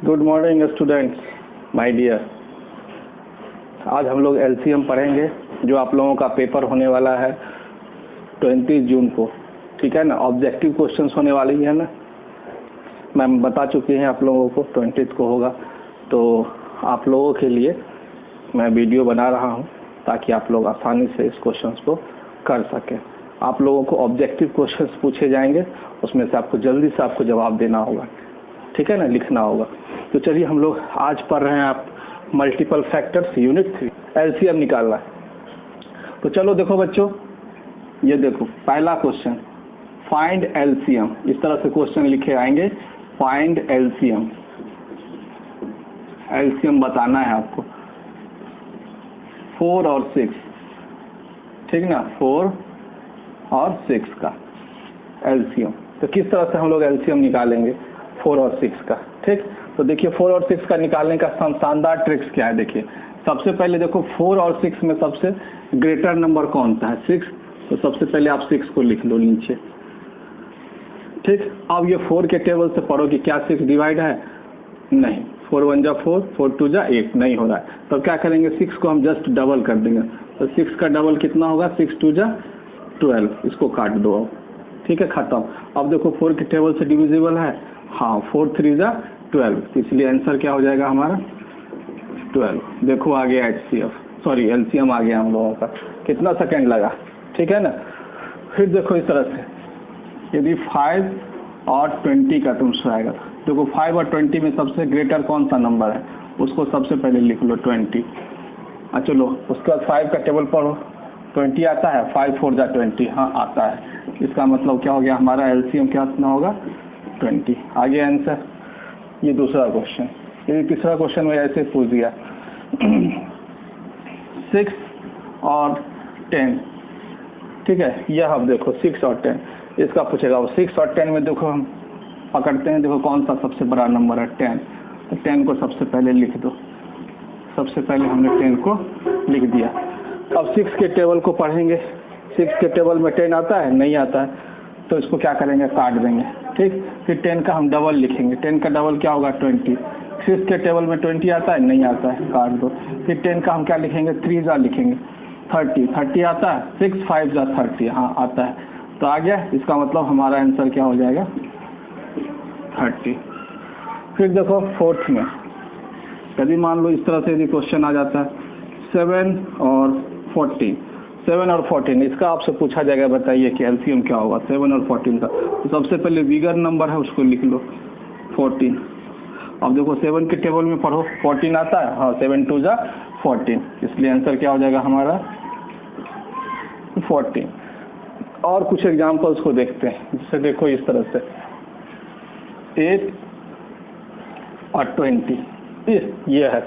Good morning students, my dear. आज हम लोग एलसीएम पढ़ेंगे जो आप लोगों का पेपर होने वाला है 20 जून को। ठीक है ना, ऑब्जेक्टिव क्वेश्चंस होने वाले ही है ना। मैम बता चुकी हैं आप लोगों को 20 को होगा, तो आप लोगों के लिए मैं वीडियो बना रहा हूं ताकि आप लोग आसानी से इस क्वेश्चंस को कर सकें। आप लोगों को ऑब्जेक्टिव क्वेश्चंस पूछे जाएंगे, उसमें से आपको जल्दी से आपको जवाब देना होगा। ठीक है ना, लिखना होगा। तो चलिए हम लोग आज पढ़ रहे हैं आप मल्टीपल फैक्टर्स यूनिट 3 एलसीएम निकालना है। तो चलो देखो बच्चों, ये देखो पहला क्वेश्चन, फाइंड एलसीएम। इस तरह से क्वेश्चन लिखे आएंगे, फाइंड एलसीएम। एलसीएम बताना है आपको 4 और 6, ठीक ना, 4 और 6 का एलसीएम। तो किस तरह से हम लोग एलसीएम निकालेंगे 4 और 6 का। ठीक, तो देखिए 4 और 6 का निकालने का शानदार ट्रिक्स क्या है। देखिए सबसे पहले देखो 4 और 6 में सबसे ग्रेटर नंबर कौन सा है, 6। तो सबसे पहले आप 6 को लिख लो नीचे। ठीक, अब ये 4 के टेबल से पढ़ो कि क्या 6 डिवाइड है, नहीं। 4 1 जा 4, 4 2 जा 8, नहीं हो रहा है। तो क्या करेंगे, 6 को हम जस्ट डबल कर देंगे। तो 6 का डबल कितना होगा, 6 2 जा 12, इसको काट दो अब। ठीक है, खत्म। अब देखो 4 के टेबल से डिविजिबल है, हाँ, 4 3 जा 12, इसलिए आंसर क्या हो जाएगा हमारा 12। देखो आ गया एचसीएफ, सॉरी एलसीएम आ गया हम लोगों का। कितना सेकंड लगा, ठीक है ना। फिर देखो इस तरह से, यदि 5 और 20 का तुमसे आएगा, देखो 5 और 20 में सबसे ग्रेटर कौन सा नंबर है, उसको सबसे पहले लिख लो 20। चलो उसके बाद 5 का टेबल पढ़ो, 20 आता है, 5 4 जा 20, हाँ आता है। इसका मतलब क्या हो गया, हमारा एलसीएम क्या कितना होगा 20। आगे आंसर। ये दूसरा क्वेश्चन। यदि तीसरा क्वेश्चन में ऐसे पूछ दिया 6 और 10, ठीक है, यह अब देखो 6 और 10 इसका पूछेगा। 6 और 10 में देखो हम पकड़ते हैं, देखो कौन सा सबसे बड़ा नंबर है, 10। तो 10 को सबसे पहले लिख दो। सबसे पहले हमने 10 को लिख दिया। अब 6 के टेबल को पढ़ेंगे। 6 के टेबल में 10 आता है, नहीं आता है, तो इसको क्या करेंगे, काट देंगे। ठीक, फिर 10 का हम डबल लिखेंगे। 10 का डबल क्या होगा 20। 6 के टेबल में 20 आता है, नहीं आता है, काट दो। फिर 10 का हम क्या लिखेंगे, 3 जा लिखेंगे। 30 30 आता है, 6 5 जा 30, हाँ आता है। तो आ गया, इसका मतलब हमारा आंसर क्या हो जाएगा 30। फिर देखो 4th में, यदि मान लो इस तरह से यदि क्वेश्चन आ जाता है 7 और 14, 7 और 14 इसका आपसे पूछा जाएगा, बताइए कि एलसीएम क्या होगा 7 और 14 का। तो सबसे पहले बिगर नंबर है उसको लिख लो 14। अब देखो 7 के टेबल में पढ़ो, 14 आता है, हाँ, 7 2 जा 14, इसलिए आंसर क्या हो जाएगा हमारा 14। और कुछ एग्जाम्पल्स को देखते हैं, जिससे देखो इस तरह से 8 और 20 ये है,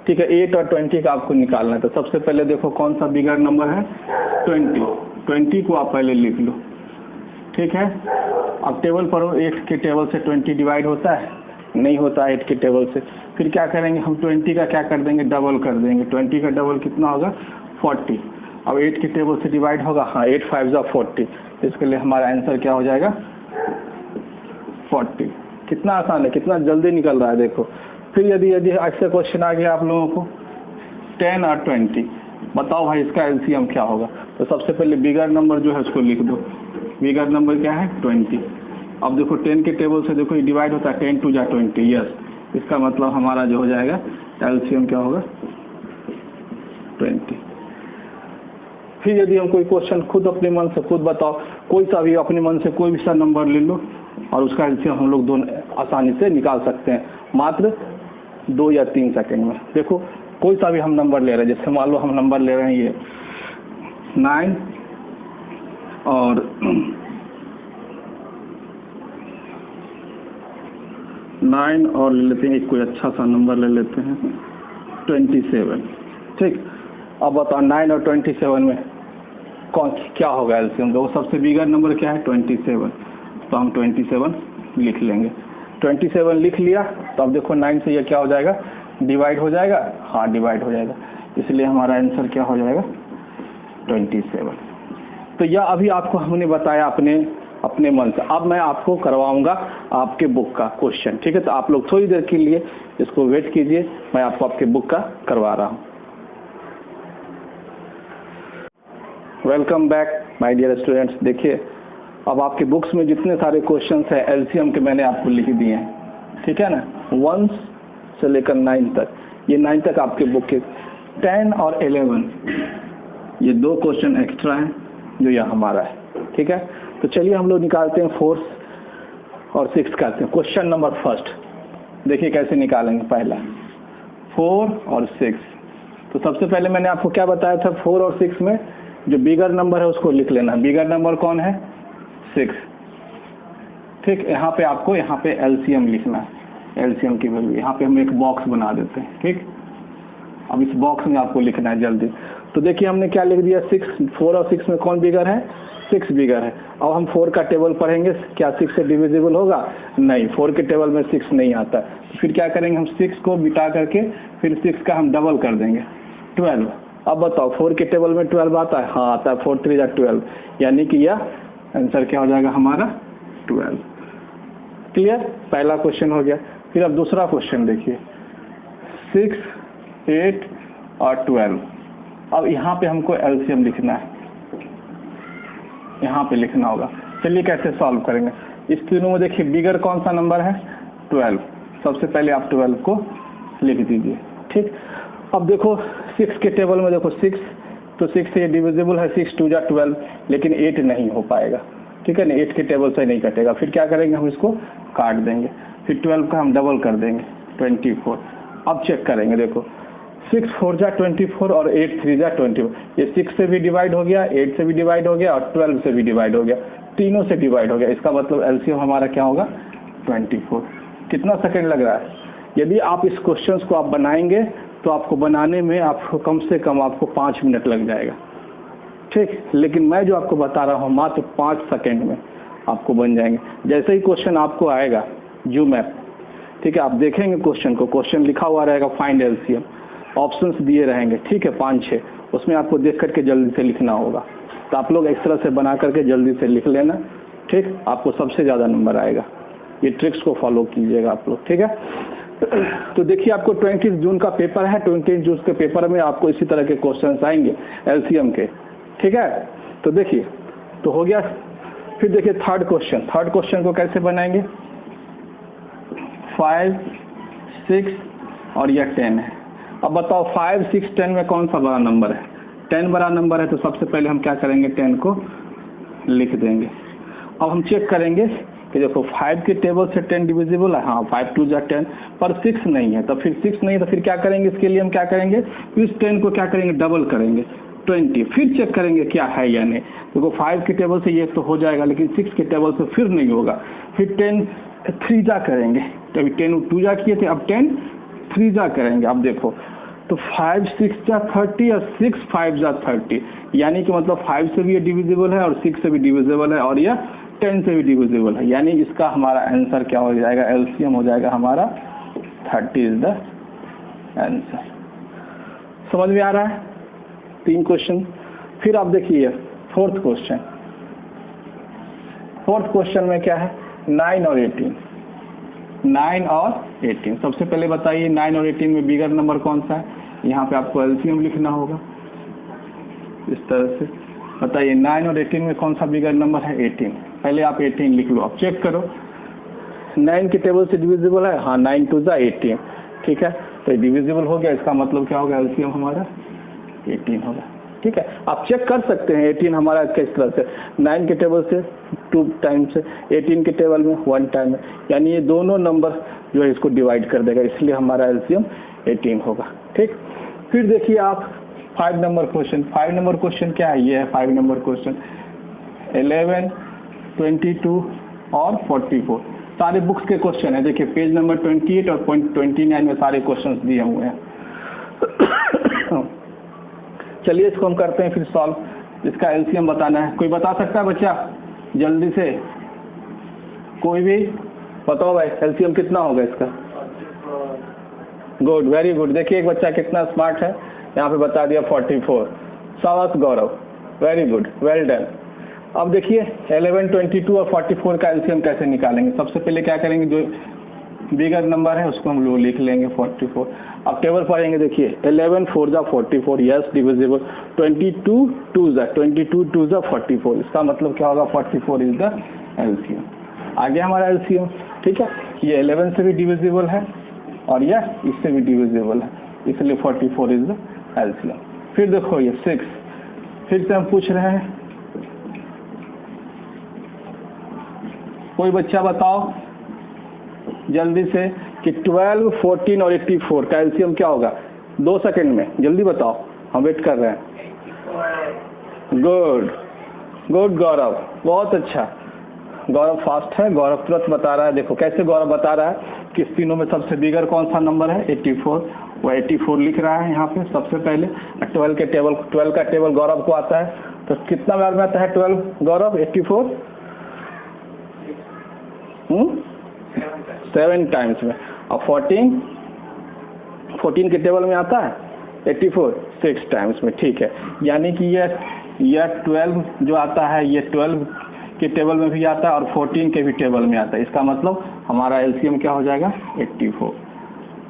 ठीक है। 8 और 20 का आपको निकालना है। तो सबसे पहले देखो कौन सा बिगर नंबर है, 20 को आप पहले लिख लो, ठीक है। अब टेबल पर 8 के टेबल से 20 डिवाइड होता है, नहीं होता है 8 के टेबल से। फिर क्या करेंगे हम, 20 का क्या कर देंगे, डबल कर देंगे। 20 का डबल कितना होगा 40। अब 8 के टेबल से डिवाइड होगा, हाँ, 8 5 जा 40, इसके लिए हमारा आंसर क्या हो जाएगा 40। कितना आसान है, कितना जल्दी निकल रहा है, देखो। फिर यदि ऐसे क्वेश्चन आ गया आप लोगों को 10 और 20, बताओ भाई इसका एलसीएम क्या होगा। तो सबसे पहले बिगर नंबर जो है उसको लिख दो। बिगर नंबर क्या है 20। अब देखो 10 के टेबल से देखो ये डिवाइड होता है, 10 2 जा 20, यस। इसका मतलब हमारा जो हो जाएगा एलसीएम क्या होगा 20। फिर यदि हम कोई क्वेश्चन खुद अपने मन से खुद बताओ, कोई सा भी अपने मन से कोई भी सा नंबर ले लो और उसका एलसीएम हम लोग दोनों आसानी से निकाल सकते हैं, मात्र 2 या 3 सेकंड में। देखो कोई सा भी हम नंबर ले रहे हैं, जैसे मान लो हम नंबर ले रहे हैं ये 9 और 9 और ले लेते हैं, कोई अच्छा सा नंबर ले लेते हैं 27। ठीक, अब बताओ 9 और 27 में कौन क्या होगा एलसीएम। देखो सबसे बिगर नंबर क्या है 27, तो हम 27 लिख लेंगे। 27 लिख लिया, तो अब देखो 9 से ये क्या हो जाएगा, डिवाइड हो जाएगा, हाँ डिवाइड हो जाएगा, इसलिए हमारा आंसर क्या हो जाएगा 27। तो यह अभी आपको हमने बताया अपने अपने मन से। अब मैं आपको करवाऊंगा आपके बुक का क्वेश्चन, ठीक है। तो आप लोग थोड़ी देर के लिए इसको वेट कीजिए, मैं आपको आपके बुक का करवा रहा हूँ। Welcome back my dear students. देखिए अब आपके बुक्स में जितने सारे क्वेश्चंस हैं एलसीएम के मैंने आपको लिख दिए हैं, ठीक है ना, 1 से लेकर 9 तक। ये 9 तक आपके बुक के 10 और 11 ये 2 क्वेश्चन एक्स्ट्रा हैं जो यह हमारा है, ठीक है। तो चलिए हम लोग निकालते हैं 4 और 6 करते हैं। क्वेश्चन नंबर फर्स्ट देखिए कैसे निकालेंगे। पहला 4 और 6। तो सबसे पहले मैंने आपको क्या बताया था, 4 और 6 में जो बिगर नंबर है उसको लिख लेना। बिगर नंबर कौन है, 6, ठीक। यहाँ पे आपको यहाँ पे एलसीएम लिखना है, एलसीएम की वैल्यू। यहाँ पे हम एक बॉक्स बना देते हैं, ठीक। अब इस बॉक्स में आपको लिखना है जल्दी। तो देखिए हमने क्या लिख दिया, 6, 4 और 6 में कौन बिगर है, 6 बिगर है। अब हम 4 का टेबल पढ़ेंगे, क्या 6 से डिविजिबल होगा, नहीं, 4 के टेबल में 6 नहीं आता। तो फिर क्या करेंगे, हम 6 को मिटा करके फिर 6 का हम डबल कर देंगे, 12। अब बताओ 4 के टेबल में 12 आता है, हाँ आता है, 4 3 जा 12, यानी कि यह आंसर क्या हो जाएगा हमारा 12। क्लियर, पहला क्वेश्चन हो गया। फिर अब दूसरा क्वेश्चन देखिए, 6, 8 और 12। अब यहाँ पे हमको एलसीएम लिखना है, यहाँ पे लिखना होगा। चलिए कैसे सॉल्व करेंगे। इस तीनों में देखिए बिगर कौन सा नंबर है, 12। सबसे पहले आप 12 को लिख दीजिए, ठीक। अब देखो 6 के टेबल में देखो 6, तो 6 से ये डिविजिबल है, 6 2 जा 12, लेकिन 8 नहीं हो पाएगा, ठीक है ना, 8 के टेबल से नहीं कटेगा। फिर क्या करेंगे, हम इसको काट देंगे, फिर 12 का हम डबल कर देंगे, 24। अब चेक करेंगे, देखो 6 4 जा 24 और 8 3 जा 24। ये 6 से भी डिवाइड हो गया, 8 से भी डिवाइड हो गया और 12 से भी डिवाइड हो गया, तीनों से डिवाइड हो गया। इसका मतलब एलसीएम हमारा क्या होगा, 24। कितना सेकंड लग रहा है। यदि आप इस क्वेश्चन को आप बनाएंगे तो आपको बनाने में आपको कम से कम आपको 5 मिनट लग जाएगा, ठीक। लेकिन मैं जो आपको बता रहा हूँ मात्र 5 सेकंड में आपको बन जाएंगे। जैसे ही क्वेश्चन आपको आएगा जूम ऐप, ठीक है, आप देखेंगे क्वेश्चन को, क्वेश्चन लिखा हुआ रहेगा फाइंड एलसीएम, ऑप्शंस दिए रहेंगे, ठीक है, 5-6, उसमें आपको देख करके जल्दी से लिखना होगा। तो आप लोग इस तरह से बना करके जल्दी से लिख लेना, ठीक, आपको सबसे ज़्यादा नंबर आएगा। ये ट्रिक्स को फॉलो कीजिएगा आप लोग, ठीक है। तो देखिए आपको 20 जून का पेपर है, 20 जून के पेपर में आपको इसी तरह के क्वेश्चंस आएंगे एलसीएम के, ठीक है। तो देखिए तो हो गया। फिर देखिए थर्ड क्वेश्चन को कैसे बनाएंगे, 5 6 और यह 10 है। अब बताओ 5 6 10 में कौन सा बड़ा नंबर है, 10 बड़ा नंबर है। तो सबसे पहले हम क्या करेंगे, 10 को लिख देंगे। अब हम चेक करेंगे कि देखो 5 के टेबल से 10 डिविजिबल है, हाँ 5 2 जा 10, पर 6 नहीं है। तो फिर 6 नहीं है तो फिर क्या करेंगे, इसके लिए हम क्या करेंगे, इस 10 को क्या करेंगे, डबल करेंगे, 20। फिर चेक करेंगे क्या है या नहीं। देखो 5 के टेबल से ये तो हो जाएगा, लेकिन 6 के टेबल से फिर नहीं होगा। फिर 10 3 जा करेंगे, तो अभी 10 2 जा किए थे, अब 10 3 जा करेंगे। अब देखो तो 5 6 जा 30 और 6 5 जा 30, यानी कि मतलब 5 से भी ये डिविजिबल है और 6 से भी डिविजिबल है और यह 10 से भी डिविजिबल है, यानी इसका हमारा आंसर क्या हो जाएगा, एलसीएम हो जाएगा हमारा 30 इज द आंसर। समझ में आ रहा है, 3 क्वेश्चन। फिर आप देखिए फोर्थ क्वेश्चन में क्या है, 9 और 18। 9 और 18 सबसे पहले बताइए 9 और 18 में बिगर नंबर कौन सा है। यहाँ पे आपको एलसीएम लिखना होगा इस तरह से। बताइए 9 और 18 में कौन सा बिगर नंबर है, 18। पहले आप 18 लिख लो। अब चेक करो 9 के टेबल से डिविजिबल है, हाँ 9 2 जा 18, ठीक है। तो डिविजिबल हो गया, इसका मतलब क्या होगा, एलसीएम हमारा 18 होगा, ठीक है। आप चेक कर सकते हैं 18 हमारा किस तरह से, 9 के टेबल से 2 टाइम्स है, 18 के टेबल में 1 टाइम है, यानी ये दोनों नंबर जो है इसको डिवाइड कर देगा, इसलिए हमारा एलसीएम 18 होगा, ठीक। फिर देखिए आप 5 नंबर क्वेश्चन क्या है, ये है 5 नंबर क्वेश्चन, 11 22 और 44 सारे बुक्स के क्वेश्चन है। देखिए पेज नंबर 28 और 29 में सारे क्वेश्चंस दिए हुए हैं। चलिए इसको हम करते हैं फिर सॉल्व। इसका एलसीएम बताना है, कोई बता सकता है बच्चा जल्दी से, कोई भी बताओ भाई एलसीएम कितना होगा इसका। Good, very good. देखिए एक बच्चा कितना स्मार्ट है, यहाँ पे बता दिया 44। शाबाश गौरव, वेरी गुड, वेल डन। अब देखिए 11, 22 और 44 का एलसीएम कैसे निकालेंगे। सबसे पहले क्या करेंगे, जो बिगर नंबर है उसको हम लोग लिख लेंगे 44। अब टेबल पढ़ेंगे, देखिए 11 4 जा 44, यस डिविजिबल। 22 2 जा 44, इसका मतलब क्या होगा 44 इज द एलसीएम। आगे हमारा एलसीएम, ठीक है, ये 11 से भी डिविजिबल है और यह इससे भी डिविजिबल है, इसलिए 44 इज द एलसीएम। फिर देखो ये 6, फिर से हम पूछ रहे हैं, कोई बच्चा बताओ जल्दी से कि 12, 14 और 84 का एलसीएम क्या होगा। 2 सेकंड में जल्दी बताओ, हम वेट कर रहे हैं। गुड गुड गौरव, बहुत अच्छा। गौरव फास्ट है, गौरव तुरंत बता रहा है। देखो कैसे गौरव बता रहा है कि इस तीनों में सबसे बिगर कौन सा नंबर है, 84। वो 84 लिख रहा है यहाँ पे सबसे पहले। 12 का टेबल गौरव को आता है, तो कितना बार में आता है 12 गौरव 84? 7 टाइम्स में। और 14 के टेबल में आता है 84 6 टाइम्स में, ठीक है। यानी कि यह 12 जो आता है ये 12 के टेबल में भी आता है और 14 के भी टेबल में आता है। इसका मतलब हमारा एलसीएम क्या हो जाएगा 84।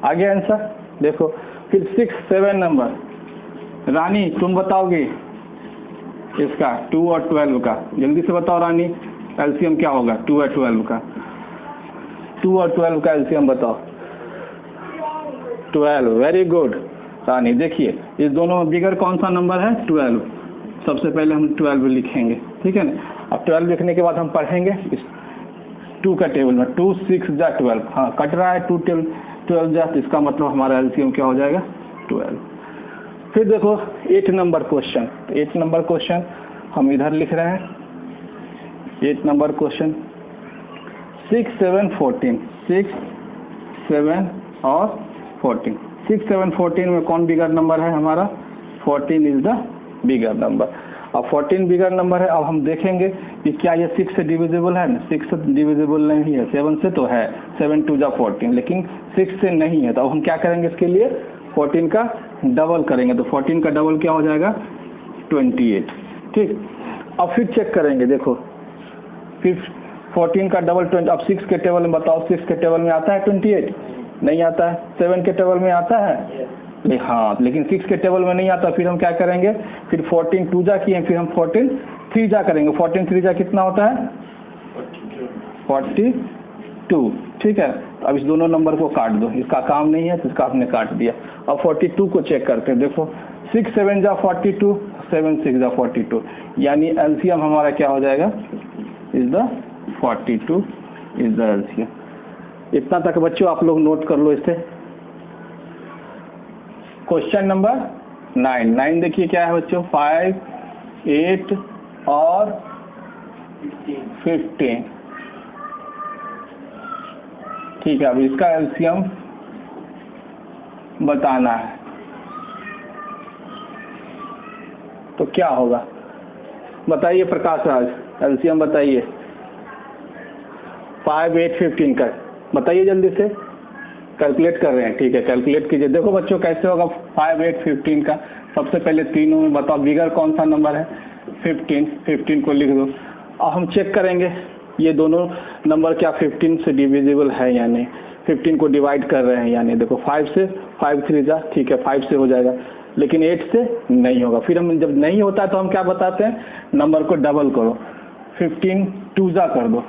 आगे आंसर देखो। फिर 6, 7 नंबर, रानी तुम बताओगे इसका 2 और 12 का, जल्दी से बताओ रानी एलसीएम क्या होगा 2 और 12 का। 2 और 12 का एलसीएम बताओ। 12, वेरी गुड रानी। देखिए इस दोनों में बिगर कौन सा नंबर है 12। सबसे पहले हम 12 लिखेंगे, ठीक है ना। अब 12 लिखने के बाद हम पढ़ेंगे इस 2 का टेबल में। 2 6 जा 12, हाँ कट रहा है 2 12 जा, तो इसका मतलब हमारा एलसीएम क्या हो जाएगा 12। फिर देखो 8 नंबर क्वेश्चन। 8 नंबर क्वेश्चन हम इधर लिख रहे हैं। 8 नंबर क्वेश्चन 6 7 14, 6 7 और 14। 6 7 14 में कौन बिगर नंबर है हमारा, 14 इज द बिगर नंबर। अब 14 बिगर नंबर है। अब हम देखेंगे कि क्या ये 6 से डिविजिबल है ना। 6 से डिविजिबल नहीं है, 7 से तो है, 7 2 जा 14, लेकिन 6 से नहीं है। तो अब हम क्या करेंगे, इसके लिए 14 का डबल करेंगे। तो 14 का डबल क्या हो जाएगा 28, ठीक। अब फिर चेक करेंगे, देखो फिर 14 का डबल 20। अब 6 के टेबल में बताओ, 6 के टेबल में आता है 28? नहीं आता है। 7 के टेबल में आता है, हाँ, लेकिन 6 के टेबल में नहीं आता। फिर हम क्या करेंगे, फिर 14 2 जा किए, फिर हम 14 3 जा करेंगे। 14 3 जा कितना होता है 42, ठीक है। अब इस दोनों नंबर को काट दो, इसका काम नहीं है तो इसका आपने काट दिया। अब 42 को चेक करते हैं, देखो 6 7 जा 42, 7 6 जा 42, यानी एलसीएम हमारा क्या हो जाएगा is the 42 is the LCM. इतना तक बच्चों आप लोग नोट कर लो इससे। क्वेश्चन नंबर 9 देखिए क्या है बच्चों, 5 8 और 15, ठीक है। अब इसका एलसीएम बताना है, तो क्या होगा बताइए प्रकाश राज, एलसीएम बताइए। 5 8 15 का बताइए जल्दी से, कैलकुलेट कर रहे हैं, ठीक है कैलकुलेट कीजिए। देखो बच्चों कैसे होगा 5 8 15 का। सबसे पहले तीनों में बताओ बिगर कौन सा नंबर है 15, 15 को लिख दो। अब हम चेक करेंगे ये दोनों नंबर क्या 15 से डिविजिबल है या नहीं, 15 को डिवाइड कर रहे हैं या नहीं। देखो 5 से 5 3 जा, ठीक है 5 से हो जाएगा, लेकिन 8 से नहीं होगा। फिर हम जब नहीं होता तो हम क्या बताते हैं, नंबर को डबल करो, 15 2 जा कर दो,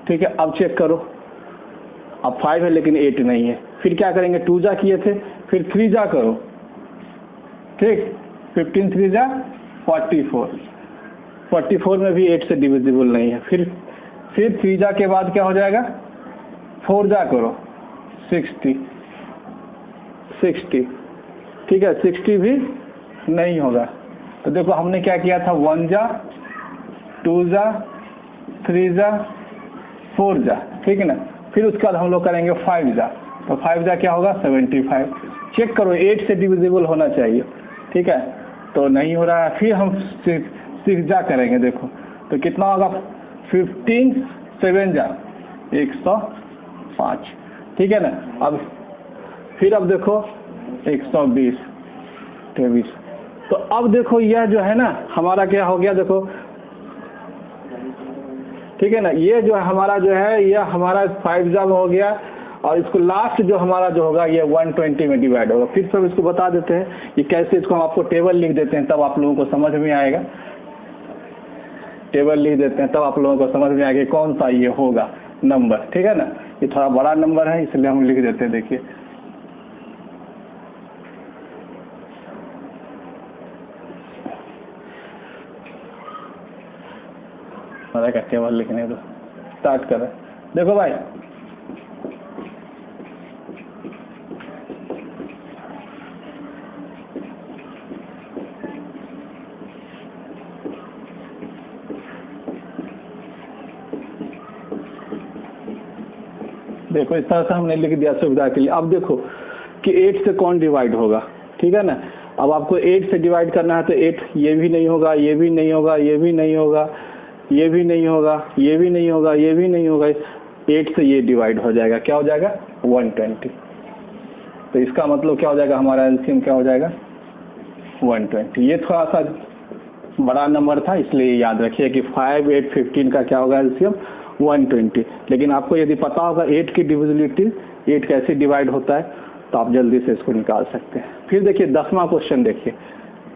ठीक है। अब चेक करो, अब 5 है लेकिन 8 नहीं है। फिर क्या करेंगे, 2 जा किए थे, फिर 3 जा करो, ठीक। 15 3 जा 44, 44 में भी 8 से डिविजिबल नहीं है। फिर 3 जा के बाद क्या हो जाएगा, 4 जा करो 60, ठीक है 60 भी नहीं होगा। तो देखो हमने क्या किया था, 1 जा 2 जा 3 जा 4 जा, ठीक है ना। फिर उसके बाद हम लोग करेंगे 5 जा, तो 5 जा क्या होगा 75। चेक करो 8 से डिविजिबल होना चाहिए, ठीक है, तो नहीं हो रहा है। फिर हम 6 जा करेंगे, देखो तो कितना होगा 15 7 जा 105, ठीक है ना। अब फिर अब देखो 120 23, तो अब देखो यह जो है ना हमारा क्या हो गया, देखो ठीक है ना। ये जो है हमारा जो है ये हमारा 5 जब हो गया, और इसको लास्ट जो हमारा जो होगा ये 120 में डिवाइड होगा। फिर सब इसको बता देते हैं ये कैसे, इसको हम आपको टेबल लिख देते हैं तब आप लोगों को समझ में आएगा। टेबल लिख देते हैं तब आप लोगों को समझ में आएगा कौन सा ये होगा नंबर, ठीक है ना। ये थोड़ा बड़ा नंबर है इसलिए हम लिख देते हैं। देखिए का टेबल लिखने दो, स्टार्ट करें। देखो भाई देखो इस तरह से हमने लिख दिया सुविधा के लिए। अब देखो कि 8 से कौन डिवाइड होगा, ठीक है ना। अब आपको 8 से डिवाइड करना है तो 8 ये भी नहीं होगा, ये भी नहीं होगा, ये भी नहीं होगा, ये भी नहीं होगा, ये भी नहीं होगा, ये भी नहीं होगा। 8 से ये डिवाइड हो जाएगा, क्या हो जाएगा 120। तो इसका मतलब क्या हो जाएगा, हमारा एलसीएम क्या हो जाएगा 120। ये थोड़ा सा बड़ा नंबर था इसलिए याद रखिए कि 5, 8, 15 का क्या होगा एलसीएम 120। लेकिन आपको यदि पता होगा 8 की डिविजिबिलिटी, 8 कैसे डिवाइड होता है, तो आप जल्दी से इसको निकाल सकते हैं। फिर देखिए 10वां क्वेश्चन देखिए,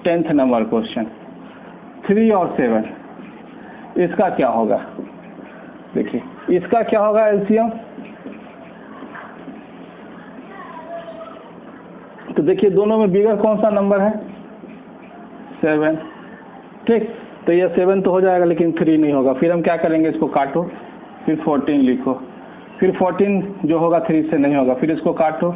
10th नंबर क्वेश्चन 3 और 7, इसका क्या होगा। देखिए इसका क्या होगा एलसीएम, तो देखिए दोनों में बिगर कौन सा नंबर है 7, ठीक। तो ये 7 तो हो जाएगा लेकिन 3 नहीं होगा। फिर हम क्या करेंगे, इसको काटो, फिर 14 लिखो, फिर 14 जो होगा 3 से नहीं होगा, फिर इसको काटो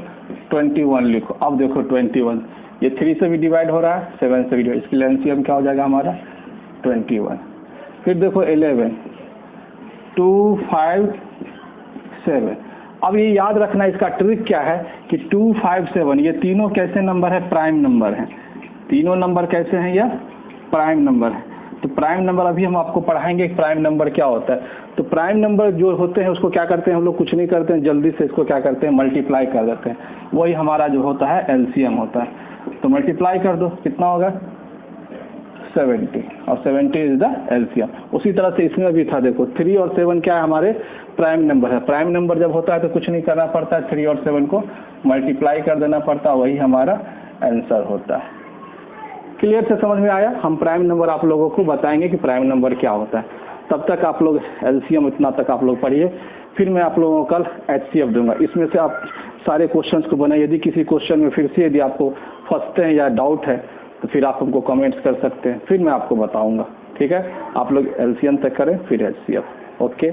21 लिखो। अब देखो 21 ये 3 से भी डिवाइड हो रहा है, 7 से भी डिवाइड, इसके लिए एलसीएम क्या हो जाएगा हमारा 21। फिर देखो 11, 2, 5, 7। अब ये याद रखना इसका ट्रिक क्या है कि 2, 5, 7 ये तीनों कैसे नंबर है, प्राइम नंबर है। तीनों नंबर कैसे हैं, यह प्राइम नंबर है। तो प्राइम नंबर अभी हम आपको पढ़ाएंगे कि प्राइम नंबर क्या होता है। तो प्राइम नंबर जो होते हैं उसको क्या करते हैं हम लोग, कुछ नहीं करते हैं, जल्दी से इसको क्या करते हैं मल्टीप्लाई कर देते हैं। वही हमारा जो होता है एलसीएम होता है। तो मल्टीप्लाई कर दो, कितना होगा 70, और 70 इज द एलसीएम। उसी तरह से इसमें भी था, देखो 3 और 7 क्या है, हमारे प्राइम नंबर है। प्राइम नंबर जब होता है तो कुछ नहीं करना पड़ता है, 3 और 7 को मल्टीप्लाई कर देना पड़ता है, वही हमारा आंसर होता है। क्लियर से समझ में आया। हम प्राइम नंबर आप लोगों को बताएंगे कि प्राइम नंबर क्या होता है। तब तक आप लोग एलसीएम इतना तक आप लोग पढ़िए, फिर मैं आप लोगों को कल एचसीएफ दूंगा। इसमें से आप सारे क्वेश्चंस को बनाइए। यदि किसी क्वेश्चन में फिर से यदि आपको फंसते हैं या डाउट है तो फिर आप हमको कमेंट्स कर सकते हैं, फिर मैं आपको बताऊंगा। ठीक है, आप लोग एलसीएम तक करें फिर एचसीएफ। ओके।